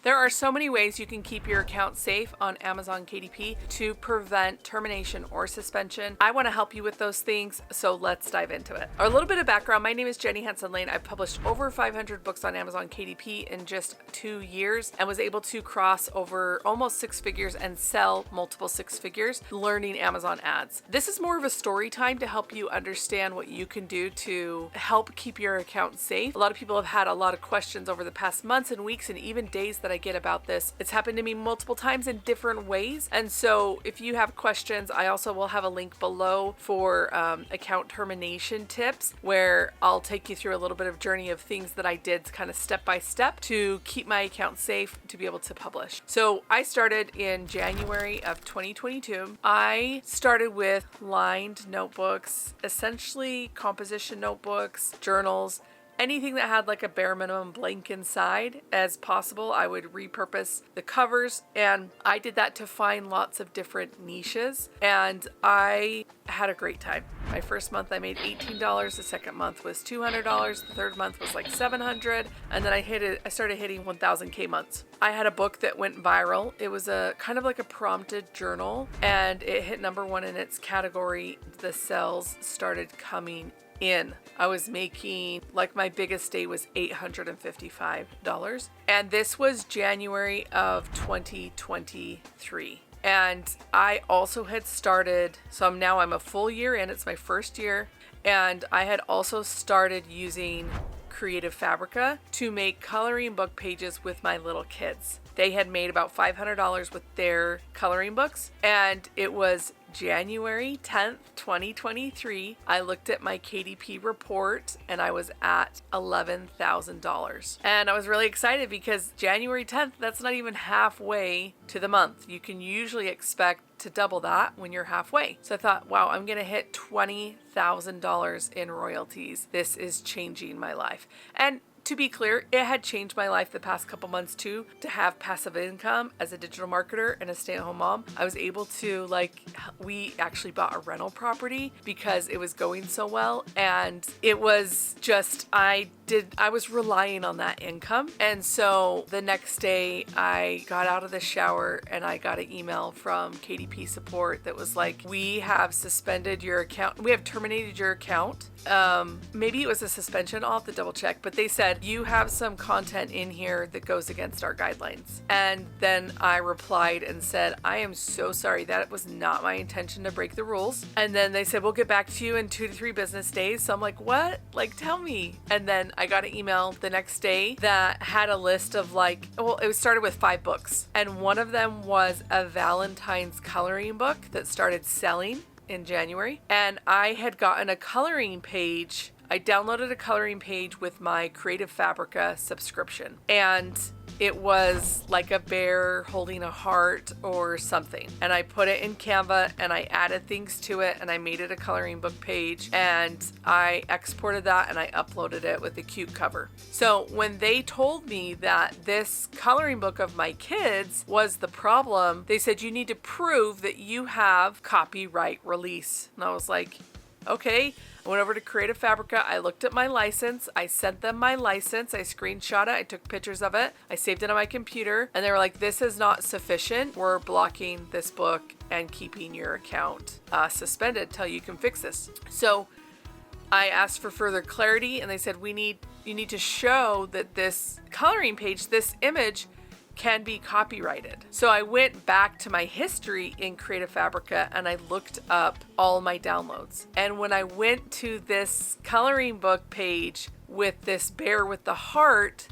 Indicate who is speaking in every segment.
Speaker 1: There are so many ways you can keep your account safe on Amazon KDP to prevent termination or suspension. I want to help you with those things, so let's dive into it. A little bit of background. My name is Jenny Hansen Lane. I've published over 500 books on Amazon KDP in just 2 years and was able to cross over almost 6 figures and sell multiple 6 figures learning Amazon ads. This is more of a story time to help you understand what you can do to help keep your account safe. A lot of people have had a lot of questions over the past months and weeks and even days that I get about this. It's happened to me multiple times in different ways. And so if you have questions, I also will have a link below for account termination tips, where I'll take you through a little bit of journey of things that I did kind of step by step to keep my account safe to be able to publish. So I started in January of 2022. I started with lined notebooks, essentially composition notebooks, journals, anything that had like a bare minimum blank inside as possible. I would repurpose the covers, and I did that to find lots of different niches, and I had a great time. My first month I made $18, the second month was $200, the third month was like $700, and then I started hitting 1,000K months. I had a book that went viral. It was a kind of like a prompted journal, and it hit #1 in its category. The sales started coming in. I was making, like, my biggest day was $855. And this was January of 2023. And I also had started, so I'm a full year in, it's my first year. And I had also started using Creative Fabrica to make coloring book pages with my little kids. They had made about $500 with their coloring books, and it was January 10th, 2023. I looked at my KDP report and I was at $11,000. And I was really excited because January 10th, that's not even halfway to the month. You can usually expect to double that when you're halfway. So I thought, wow, I'm going to hit $20,000 in royalties. This is changing my life. And to be clear, it had changed my life the past couple months too, to have passive income as a digital marketer and a stay-at-home mom. I was able to, we actually bought a rental property because it was going so well, and it was just, I was relying on that income. And so the next day I got out of the shower and I got an email from KDP support that was like, we have suspended your account. We have terminated your account. Maybe it was a suspension. I'll have to double check, but they said, you have some content in here that goes against our guidelines. And then I replied and said, I am so sorry. That was not my intention to break the rules. And then they said, we'll get back to you in 2 to 3 business days. So I'm like, what? Like, tell me. And then I got an email the next day that had a list of it started with 5 books. And one of them was a Valentine's coloring book that started selling in January. And I had gotten a coloring page. I downloaded a coloring page with my Creative Fabrica subscription, and it was like a bear holding a heart or something. And I put it in Canva and I added things to it and I made it a coloring book page, and I exported that and I uploaded it with a cute cover. So when they told me that this coloring book of my kids was the problem, they said, you need to prove that you have copyright release. And I was like, okay. I went over to Creative Fabrica. I looked at my license. I sent them my license. I screenshot it. I took pictures of it. I saved it on my computer. And they were like, this is not sufficient. We're blocking this book and keeping your account suspended till you can fix this. So I asked for further clarity, and they said, you need to show that this coloring page, this image, can be copyrighted. So I went back to my history in Creative Fabrica and I looked up all my downloads. And when I went to this coloring book page with this bear with the heart,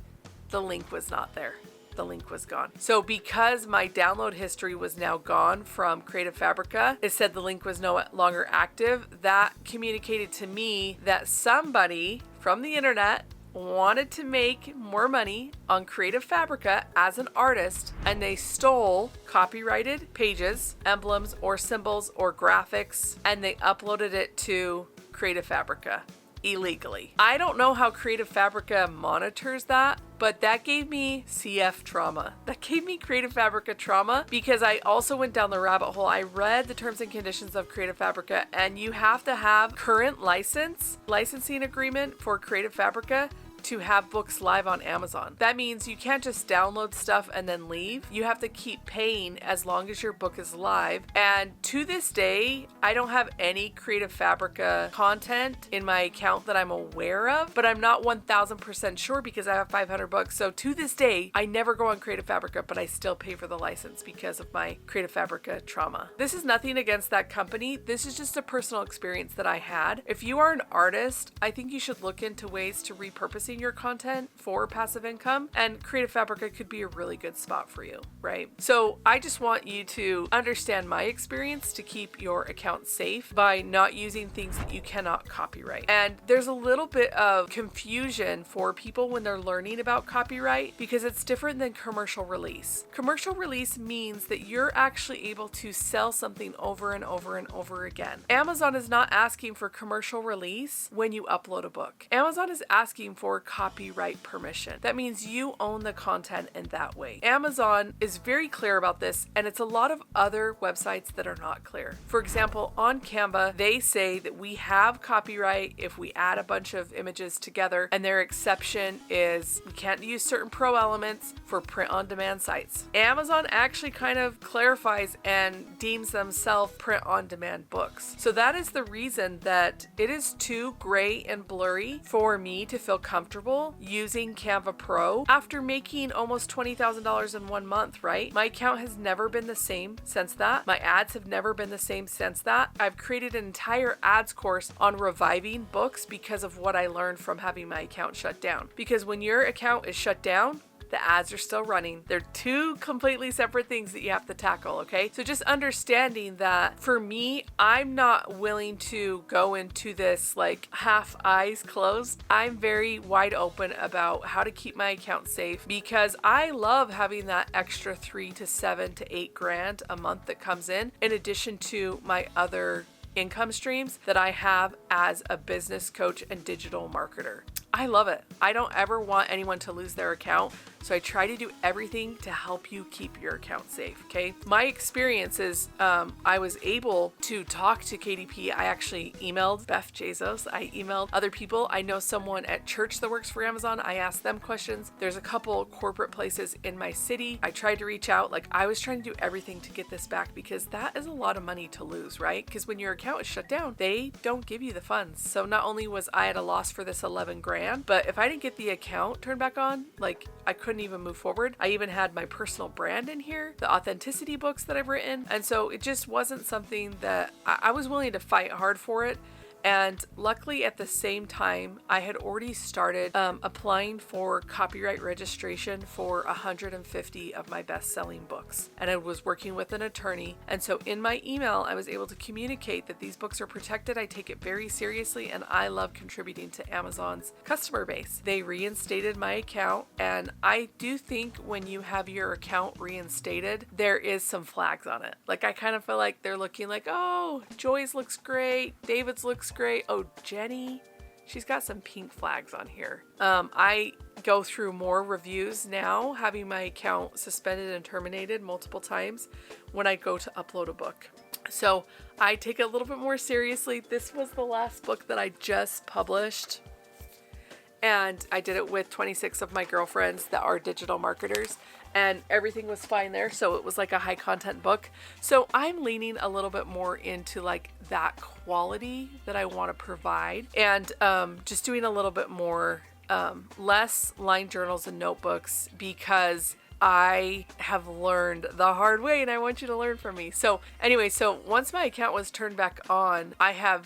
Speaker 1: the link was not there. The link was gone. So because my download history was now gone from Creative Fabrica, it said the link was no longer active. That communicated to me that somebody from the internet wanted to make more money on Creative Fabrica as an artist, and they stole copyrighted pages, emblems, or symbols, or graphics, and they uploaded it to Creative Fabrica illegally. I don't know how Creative Fabrica monitors that, but that gave me CF trauma. That gave me Creative Fabrica trauma because I also went down the rabbit hole. I read the terms and conditions of Creative Fabrica, and you have to have current licensing agreement for Creative Fabrica to have books live on Amazon. That means you can't just download stuff and then leave. You have to keep paying as long as your book is live. And to this day, I don't have any Creative Fabrica content in my account that I'm aware of, but I'm not 1000% sure because I have 500 books. So to this day, I never go on Creative Fabrica, but I still pay for the license because of my Creative Fabrica trauma. This is nothing against that company. This is just a personal experience that I had. If you are an artist, I think you should look into ways to repurposing your content for passive income, and Creative Fabrica could be a really good spot for you, right? So I just want you to understand my experience to keep your account safe by not using things that you cannot copyright. And there's a little bit of confusion for people when they're learning about copyright because it's different than commercial release. Commercial release means that you're actually able to sell something over and over and over again. Amazon is not asking for commercial release when you upload a book. Amazon is asking for copyright permission. That means you own the content in that way. Amazon is very clear about this, and it's a lot of other websites that are not clear. For example, on Canva, they say that we have copyright if we add a bunch of images together, and their exception is we can't use certain pro elements for print-on-demand sites. Amazon actually kind of clarifies and deems themselves print-on-demand books. So that is the reason that it is too gray and blurry for me to feel comfortable using Canva Pro after making almost $20,000 in 1 month, right? My account has never been the same since that. My ads have never been the same since that. I've created an entire ads course on reviving books because of what I learned from having my account shut down. Because when your account is shut down, the ads are still running. They're two completely separate things that you have to tackle, okay? So just understanding that for me, I'm not willing to go into this like half eyes closed. I'm very wide open about how to keep my account safe because I love having that extra 3 to 7 to 8 grand a month that comes in addition to my other income streams that I have as a business coach and digital marketer. I love it. I don't ever want anyone to lose their account. So I try to do everything to help you keep your account safe, okay? My experience is I was able to talk to KDP. I actually emailed Beth Bezos. I emailed other people. I know someone at church that works for Amazon. I asked them questions. There's a couple corporate places in my city. I tried to reach out. Like I was trying to do everything to get this back because that is a lot of money to lose, right? Because when your account is shut down, they don't give you the funds. So not only was I at a loss for this 11 grand, but if I didn't get the account turned back on, like I couldn't even move forward. I even had my personal brand in here, the authenticity books that I've written. And so it just wasn't something that I was willing to fight hard for it. And luckily at the same time, I had already started applying for copyright registration for 150 of my best-selling books. And I was working with an attorney. And so in my email, I was able to communicate that these books are protected. I take it very seriously and I love contributing to Amazon's customer base. They reinstated my account. And I do think when you have your account reinstated, there is some flags on it. Like I kind of feel like they're looking like, oh, Joy's looks great. David's looks great. Oh, Jenny, she's got some pink flags on here. I go through more reviews now, having my account suspended and terminated multiple times when I go to upload a book. So I take it a little bit more seriously. This was the last book that I just published. And I did it with 26 of my girlfriends that are digital marketers. And everything was fine there. So it was like a high content book. So I'm leaning a little bit more into like that quality that I want to provide. And just doing a little bit more, less line journals and notebooks because I have learned the hard way and I want you to learn from me. So anyway, so once my account was turned back on,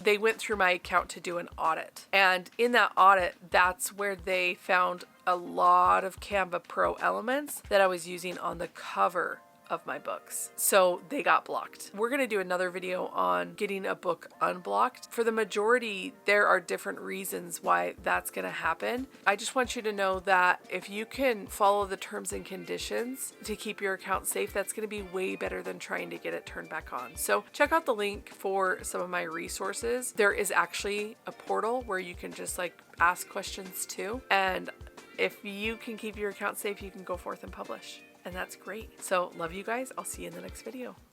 Speaker 1: they went through my account to do an audit. And in that audit, that's where they found a lot of Canva Pro elements that I was using on the cover of my books. So they got blocked. We're going to do another video on getting a book unblocked. For the majority, there are different reasons why that's going to happen. I just want you to know that if you can follow the terms and conditions to keep your account safe, that's going to be way better than trying to get it turned back on. So check out the link for some of my resources. There is actually a portal where you can just like ask questions too. And if you can keep your account safe, you can go forth and publish. And that's great. So love you guys. I'll see you in the next video.